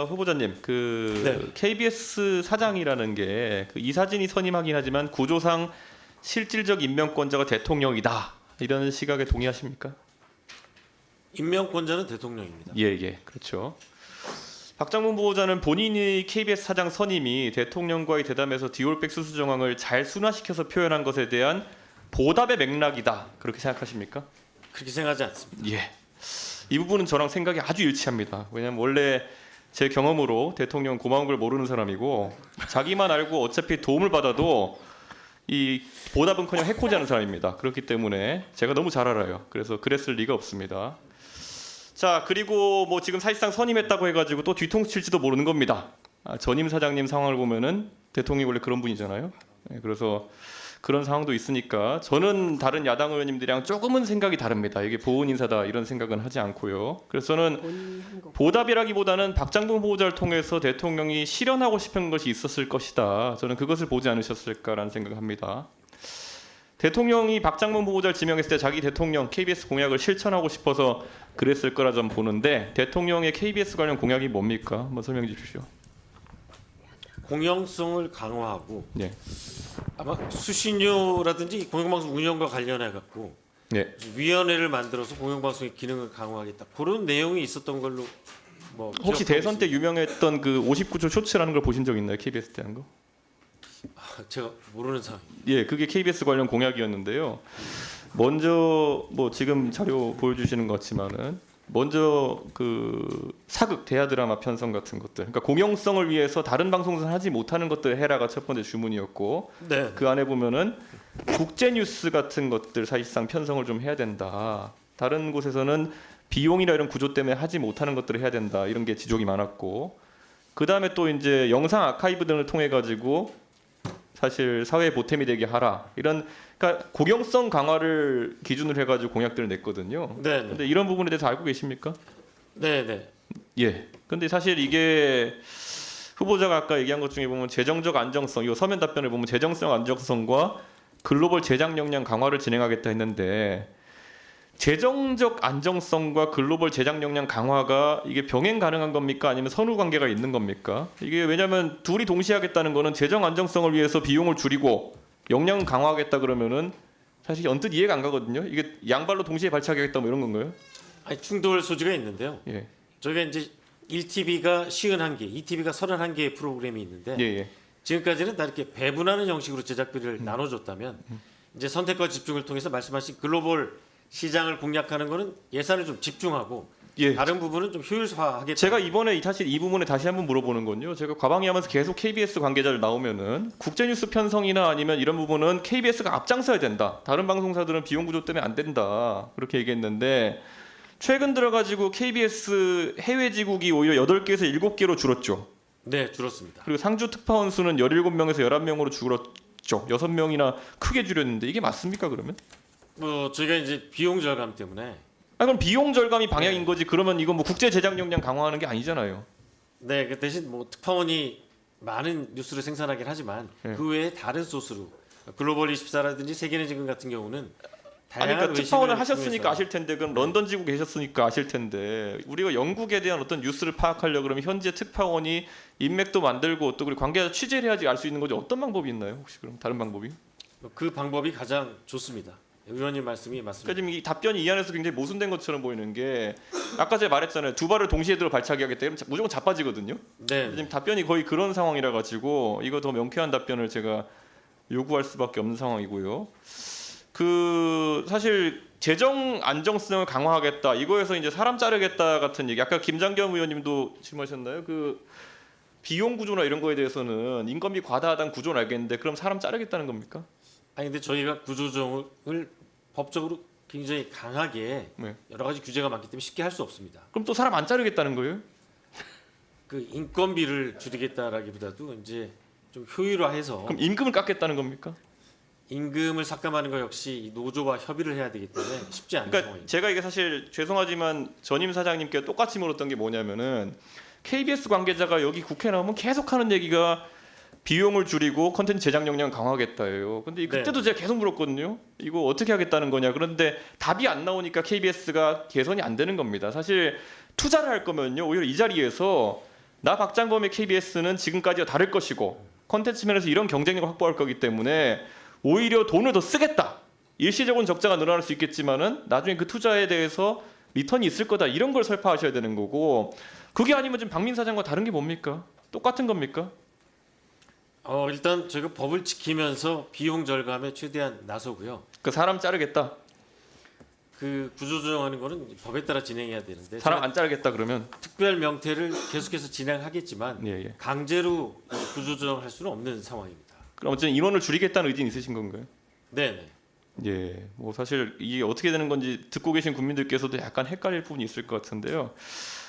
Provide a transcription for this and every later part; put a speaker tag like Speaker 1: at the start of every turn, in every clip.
Speaker 1: 후보자님,
Speaker 2: 네.
Speaker 1: KBS 사장이라는 게 그 이사진이 선임하긴 하지만 구조상 실질적 임명권자가 대통령이다. 이런 시각에 동의하십니까?
Speaker 2: 임명권자는 대통령입니다.
Speaker 1: 예, 그렇죠. 박장문 후보자는 본인이 KBS 사장 선임이 대통령과의 대담에서 디올백 수수 정황을 잘 순화시켜서 표현한 것에 대한 보답의 맥락이다. 그렇게 생각하십니까?
Speaker 2: 그렇게 생각하지 않습니다.
Speaker 1: 예. 이 부분은 저랑 생각이 아주 일치합니다. 왜냐하면 원래 제 경험으로 대통령 고마운 걸 모르는 사람이고 자기만 알고 어차피 도움을 받아도 이 보답은커녕 해코지하는 사람입니다. 그렇기 때문에 제가 너무 잘 알아요. 그래서 그랬을 리가 없습니다. 자, 그리고 뭐 지금 사실상 선임했다고 해가지고 또 뒤통수 칠지도 모르는 겁니다. 전임 사장님 상황을 보면은 대통령이 원래 그런 분이잖아요. 그래서 그런 상황도 있으니까 저는 다른 야당 의원님들이랑 조금은 생각이 다릅니다. 이게 보훈 인사다 이런 생각은 하지 않고요. 그래서 저는 보답이라기보다는 박장문 후보자를 통해서 대통령이 실현하고 싶은 것이 있었을 것이다. 저는 그것을 보지 않으셨을까라는 생각을 합니다. 대통령이 박장문 후보자를 지명했을 때 자기 대통령 KBS 공약을 실천하고 싶어서 그랬을 거라 좀 보는데 대통령의 KBS 관련 공약이 뭡니까? 한번 설명해 주십시오.
Speaker 2: 공영성을 강화하고
Speaker 1: 네.
Speaker 2: 아마 수신료라든지 공영방송 운영과 관련해 갖고
Speaker 1: 네.
Speaker 2: 위원회를 만들어서 공영방송의 기능을 강화하겠다. 그런 내용이 있었던 걸로 뭐
Speaker 1: 혹시
Speaker 2: 기억하고
Speaker 1: 대선 때
Speaker 2: 있습니다.
Speaker 1: 유명했던 그 59초 쇼츠라는 걸 보신 적 있나요? KBS 때 한 거?
Speaker 2: 제가 모르는 상황.
Speaker 1: 예, 그게 KBS 관련 공약이었는데요. 먼저 뭐 지금 자료 보여주시는 것 같지만은 먼저 그 사극 대하 드라마 편성 같은 것들, 그러니까 공영성을 위해서 다른 방송에서 하지 못하는 것들 해라가 첫 번째 주문이었고,
Speaker 2: 네.
Speaker 1: 그 안에 보면은 국제 뉴스 같은 것들 사실상 편성을 좀 해야 된다. 다른 곳에서는 비용이나 이런 구조 때문에 하지 못하는 것들을 해야 된다. 이런 게 지적이 많았고, 그 다음에 또 이제 영상 아카이브 등을 통해 가지고 사실 사회에 보탬이 되게 하라. 이런 그러니까 공영성 강화를 기준으로 해가지고 공약들을 냈거든요.
Speaker 2: 네.
Speaker 1: 근데 이런 부분에 대해서 알고 계십니까?
Speaker 2: 네.
Speaker 1: 예. 근데 사실 이게 후보자가 아까 얘기한 것 중에 보면 재정적 안정성, 이 서면 답변을 보면 재정성 안정성과 글로벌 제작 역량 강화를 진행하겠다 했는데 재정적 안정성과 글로벌 제작 역량 강화가 이게 병행 가능한 겁니까? 아니면 선후 관계가 있는 겁니까? 이게 왜냐하면 둘이 동시에 하겠다는 거는 재정 안정성을 위해서 비용을 줄이고 역량 강화하겠다 그러면은 사실 언뜻 이해가 안 가거든요. 이게 양발로 동시에 발차하겠다 뭐 이런 건가요?
Speaker 2: 아니 충돌 소지가 있는데요.
Speaker 1: 예.
Speaker 2: 저희가 이제 1TV가 51개, 2TV가 31개의 프로그램이 있는데
Speaker 1: 예.
Speaker 2: 지금까지는 다 이렇게 배분하는 형식으로 제작비를 나눠줬다면 이제 선택과 집중을 통해서 말씀하신 글로벌 시장을 공략하는 거는 예산을 좀 집중하고
Speaker 1: 예.
Speaker 2: 다른 부분은 좀 효율화하겠다.
Speaker 1: 제가 이번에 사실 이 부분에 다시 한번 물어보는 건요. 제가 과방위하면서 계속 KBS 관계자들 나오면은 국제뉴스 편성이나 아니면 이런 부분은 KBS가 앞장서야 된다. 다른 방송사들은 비용 구조 때문에 안 된다. 그렇게 얘기했는데 최근 들어가지고 KBS 해외 지국이 오히려 8개에서 7개로 줄었죠.
Speaker 2: 네, 줄었습니다.
Speaker 1: 그리고 상주 특파원 수는 17명에서 11명으로 줄었죠. 6명이나 크게 줄였는데 이게 맞습니까 그러면?
Speaker 2: 뭐 저희가 이제 비용 절감 때문에
Speaker 1: 그럼 비용 절감이 방향인
Speaker 2: 네.
Speaker 1: 거지. 그러면 이건 뭐 국제 제작 역량 강화하는 게 아니잖아요.
Speaker 2: 네, 그 대신 뭐 특파원이 많은 뉴스를 생산하긴 하지만
Speaker 1: 네.
Speaker 2: 그 외에 다른 소스로 글로벌 24라든지 세계는 지금 같은 경우는
Speaker 1: 아니
Speaker 2: 다양한
Speaker 1: 그러니까 특파원을
Speaker 2: 외신을
Speaker 1: 하셨으니까
Speaker 2: 통해서
Speaker 1: 아실 텐데 그럼 런던 지구 계셨으니까 아실 텐데 우리가 영국에 대한 어떤 뉴스를 파악하려 그러면 현재 특파원이 인맥도 만들고 또 그리고 관계자 취재를 해야지 알 수 있는 거지 어떤 방법이 있나요? 혹시 그럼 다른 방법이?
Speaker 2: 그 방법이 가장 좋습니다. 의원님 말씀이 맞습니다.
Speaker 1: 그러니까 지금 이 답변이 이 안에서 굉장히 모순된 것처럼 보이는 게 아까 제가 말했잖아요. 두 발을 동시에 들어 발차기 하겠다. 그러면 무조건 자빠지거든요.
Speaker 2: 네,
Speaker 1: 지금 답변이 거의 그런 상황이라 가지고 이거 더 명쾌한 답변을 제가 요구할 수밖에 없는 상황이고요. 그 사실 재정 안정성을 강화하겠다. 이거에서 이제 사람 자르겠다 같은 얘기. 아까 김장겸 의원님도 질문하셨나요? 그 비용 구조나 이런 거에 대해서는 인건비 과다하다는 구조는 알겠는데 그럼 사람 자르겠다는 겁니까?
Speaker 2: 아니 근데 저희가 구조조정을 법적으로 굉장히 강하게
Speaker 1: 네.
Speaker 2: 여러 가지 규제가 많기 때문에 쉽게 할 수 없습니다.
Speaker 1: 그럼 또 사람 안 자르겠다는 거예요?
Speaker 2: 그 인건비를 줄이겠다라기보다도 이제 좀 효율화해서
Speaker 1: 그럼 임금을 깎겠다는 겁니까?
Speaker 2: 임금을 삭감하는 것 역시 이 노조와 협의를 해야 되기 때문에 쉽지 않은
Speaker 1: 그러니까
Speaker 2: 상황입니다.
Speaker 1: 제가 이게 사실 죄송하지만 전임 사장님께 똑같이 물었던 게 뭐냐면은 KBS 관계자가 여기 국회 나오면 계속 하는 얘기가 비용을 줄이고 컨텐츠 제작 역량 강화하겠다예요. 근데 그때도 제가 계속 물었거든요. 이거 어떻게 하겠다는 거냐. 그런데 답이 안 나오니까 KBS가 개선이 안 되는 겁니다. 사실 투자를 할 거면요. 오히려 이 자리에서 나 박장범의 KBS는 지금까지와 다를 것이고 컨텐츠 면에서 이런 경쟁력을 확보할 거기 때문에 오히려 돈을 더 쓰겠다. 일시적으로는 적자가 늘어날 수 있겠지만은 나중에 그 투자에 대해서 리턴이 있을 거다. 이런 걸 설파하셔야 되는 거고 그게 아니면 지금 박민 사장과 다른 게 뭡니까? 똑같은 겁니까?
Speaker 2: 일단 저희가 법을 지키면서 비용 절감에 최대한 나서고요.
Speaker 1: 그 사람 자르겠다.
Speaker 2: 그 구조조정하는 거는 법에 따라 진행해야 되는데
Speaker 1: 사람 안 자르겠다 그러면
Speaker 2: 특별 명태를 계속해서 진행하겠지만
Speaker 1: 예.
Speaker 2: 강제로 구조조정할 수는 없는 상황입니다.
Speaker 1: 그럼 어쨌든 인원을 줄이겠다는 의지는 있으신 건가요?
Speaker 2: 네네.
Speaker 1: 예, 뭐 사실 이게 어떻게 되는 건지 듣고 계신 국민들께서도 약간 헷갈릴 부분이 있을 것 같은데요.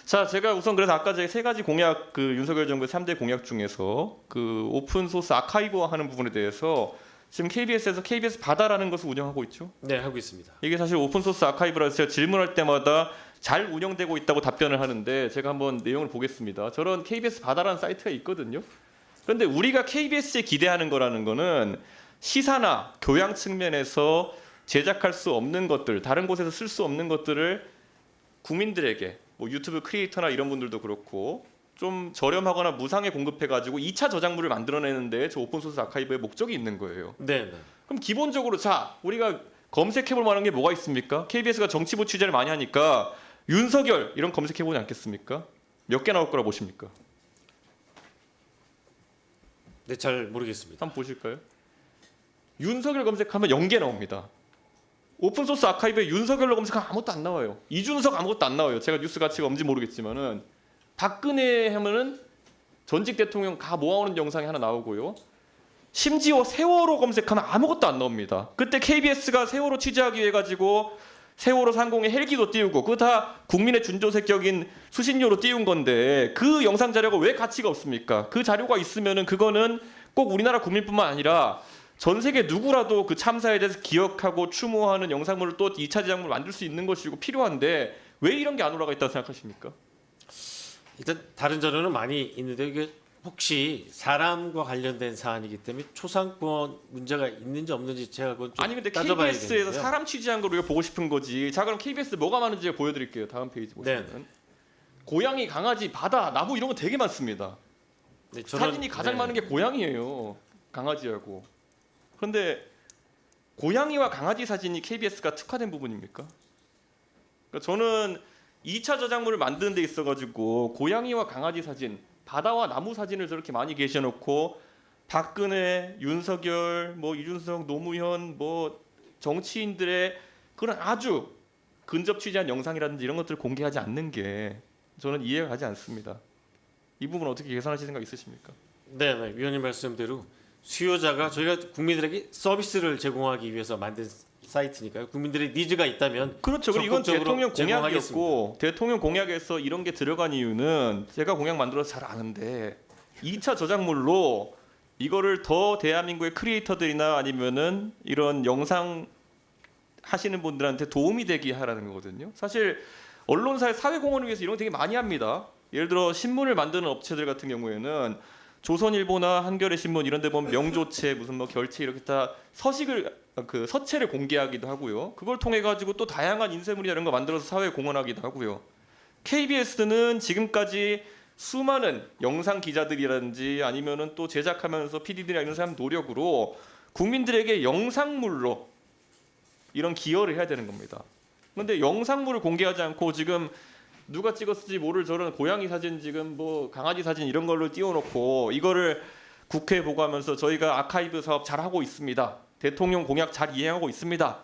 Speaker 1: 자, 제가 우선 그래서 아까 제가 세 가지 공약, 그 윤석열 정부의 3대 공약 중에서 그 오픈 소스 아카이브화하는 부분에 대해서 지금 KBS에서 KBS 바다라는 것을 운영하고 있죠.
Speaker 2: 네, 하고 있습니다.
Speaker 1: 이게 사실 오픈 소스 아카이브라서 제가 질문할 때마다 잘 운영되고 있다고 답변을 하는데 제가 한번 내용을 보겠습니다. 저런 KBS 바다라는 사이트가 있거든요. 그런데 우리가 KBS에 기대하는 거라는 거는 시사나 교양 측면에서 제작할 수 없는 것들, 다른 곳에서 쓸 수 없는 것들을 국민들에게 뭐 유튜브 크리에이터나 이런 분들도 그렇고 좀 저렴하거나 무상에 공급해가지고 2차 저작물을 만들어내는데 저 오픈소스 아카이브의 목적이 있는 거예요.
Speaker 2: 네.
Speaker 1: 그럼 기본적으로 자 우리가 검색해볼 만한 게 뭐가 있습니까? KBS가 정치부 취재를 많이 하니까 윤석열 이런 검색해보지 않겠습니까? 몇 개 나올 거라 보십니까?
Speaker 2: 네, 잘 모르겠습니다.
Speaker 1: 한번 보실까요? 윤석열 검색하면 0개 나옵니다. 오픈소스 아카이브에 윤석열로 검색하면 아무것도 안 나와요. 이준석 아무것도 안 나와요. 제가 뉴스 가치가 없는지 모르겠지만은 박근혜 하면은 전직 대통령 다 모아오는 영상이 하나 나오고요. 심지어 세월호 검색하면 아무것도 안 나옵니다. 그때 KBS가 세월호 취재하기 위해 가지고 세월호 상공에 헬기도 띄우고 그거 다 국민의 준조색격인 수신료로 띄운 건데 그 영상 자료가 왜 가치가 없습니까? 그 자료가 있으면은 그거는 꼭 우리나라 국민뿐만 아니라 전 세계 누구라도 그 참사에 대해서 기억하고 추모하는 영상물을 또 2차 제작물을 만들 수 있는 것이고 필요한데 왜 이런 게 안 올라가 있다고 생각하십니까?
Speaker 2: 일단 다른 자료는 많이 있는데 이게 혹시 사람과 관련된 사안이기 때문에 초상권 문제가 있는지 없는지 제가 그건 좀
Speaker 1: 아니 근데
Speaker 2: 따져봐야겠는데요.
Speaker 1: KBS에서 사람 취재한 걸 우리가 보고 싶은 거지. 자 그럼 KBS 뭐가 많은지 제가 보여드릴게요. 다음 페이지 보시면
Speaker 2: 네.
Speaker 1: 고양이, 강아지, 바다, 나무 이런 거 되게 많습니다.
Speaker 2: 네,
Speaker 1: 사진이 가장 많은 게 고양이에요. 강아지하고. 그런데 고양이와 강아지 사진이 KBS가 특화된 부분입니까? 그러니까 저는 2차 저작물을 만드는 데 있어가지고 고양이와 강아지 사진, 바다와 나무 사진을 저렇게 많이 계셔놓고 박근혜, 윤석열, 뭐 이준석, 노무현, 뭐 정치인들의 그런 아주 근접 취재한 영상이라든지 이런 것들을 공개하지 않는 게 저는 이해가 가지 않습니다. 이 부분 어떻게 개선하실 생각 있으십니까?
Speaker 2: 네, 위원님 말씀대로 수요자가 저희가 국민들에게 서비스를 제공하기 위해서 만든 사이트니까요. 국민들의 니즈가 있다면
Speaker 1: 그렇죠. 그리고 이건
Speaker 2: 적극적으로
Speaker 1: 대통령 공약이었고
Speaker 2: 제공하겠습니다.
Speaker 1: 대통령 공약에서 이런 게 들어간 이유는 제가 공약 만들어서 잘 아는데 2차 저작물로 이거를 더 대한민국의 크리에이터들이나 아니면은 이런 영상 하시는 분들한테 도움이 되게 하라는 거거든요. 사실 언론사의 사회공헌을 위해서 이런 거 되게 많이 합니다. 예를 들어 신문을 만드는 업체들 같은 경우에는 조선일보나 한겨레 신문 이런 데 보면 명조체 무슨 뭐 결체 이렇게 다 서식을 그 서체를 공개하기도 하고요. 그걸 통해 가지고 또 다양한 인쇄물이나 이런 거 만들어서 사회에 공헌하기도 하고요. KBS는 지금까지 수많은 영상 기자들이라든지 아니면은 또 제작하면서 PD들이나 이런 사람 노력으로 국민들에게 영상물로 이런 기여를 해야 되는 겁니다. 그런데 영상물을 공개하지 않고 지금 누가 찍었을지 모를 저런 고양이 사진 지금 뭐 강아지 사진 이런 걸로 띄워놓고 이거를 국회에 보고하면서 저희가 아카이브 사업 잘 하고 있습니다. 대통령 공약 잘 이행하고 있습니다.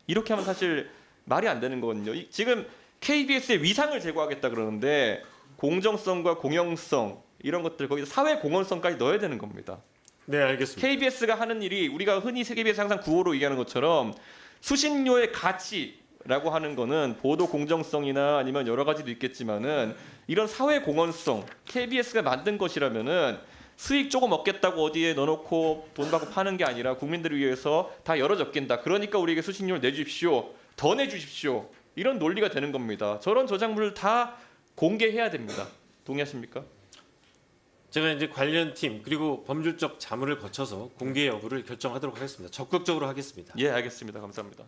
Speaker 1: 이렇게 하면 사실 말이 안 되는 거거든요. 지금 KBS의 위상을 제고하겠다 그러는데 공정성과 공영성 이런 것들 거기서 사회 공헌성까지 넣어야 되는 겁니다.
Speaker 2: 네, 알겠습니다.
Speaker 1: KBS가 하는 일이 우리가 흔히 KBS 항상 구호로 얘기하는 것처럼 수신료의 가치라고 하는 거는 보도 공정성이나 아니면 여러 가지도 있겠지만은 이런 사회 공헌성 KBS가 만든 것이라면은 수익 조금 얻겠다고 어디에 넣어놓고 돈 받고 파는 게 아니라 국민들을 위해서 다 열어젖긴다. 그러니까 우리에게 수신료를 내주십시오. 더 내주십시오. 이런 논리가 되는 겁니다. 저런 저작물을 다 공개해야 됩니다. 동의하십니까?
Speaker 2: 제가 이제 관련 팀 그리고 법률적 자문을 거쳐서 공개 여부를 결정하도록 하겠습니다. 적극적으로 하겠습니다.
Speaker 1: 예, 알겠습니다. 감사합니다.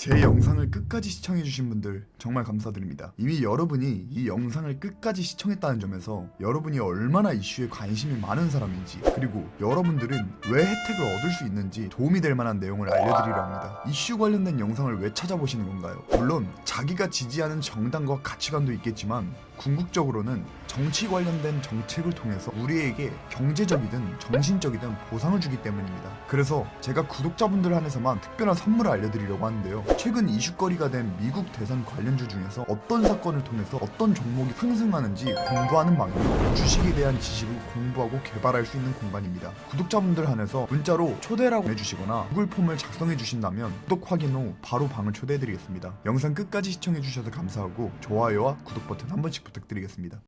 Speaker 3: 제 영상을 끝까지 시청해주신 분들 정말 감사드립니다. 이미 여러분이 이 영상을 끝까지 시청했다는 점에서 여러분이 얼마나 이슈에 관심이 많은 사람인지, 그리고 여러분들은 왜 혜택을 얻을 수 있는지 도움이 될 만한 내용을 알려드리려 합니다. 이슈 관련된 영상을 왜 찾아보시는 건가요? 물론 자기가 지지하는 정당과 가치관도 있겠지만 궁극적으로는 정치 관련된 정책을 통해서 우리에게 경제적이든 정신적이든 보상을 주기 때문입니다. 그래서 제가 구독자분들 한해서만 특별한 선물을 알려드리려고 하는데요. 최근 이슈거리가 된 미국 대선 관련주 중에서 어떤 사건을 통해서 어떤 종목이 상승하는지 공부하는 방향으로 주식에 대한 지식을 공부하고 개발할 수 있는 공간입니다. 구독자분들 한해서 문자로 초대라고 해주시거나 구글 폼을 작성해 주신다면 구독 확인 후 바로 방을 초대해드리겠습니다. 영상 끝까지 시청해 주셔서 감사하고 좋아요와 구독 버튼 한 번씩 부탁드리겠습니다.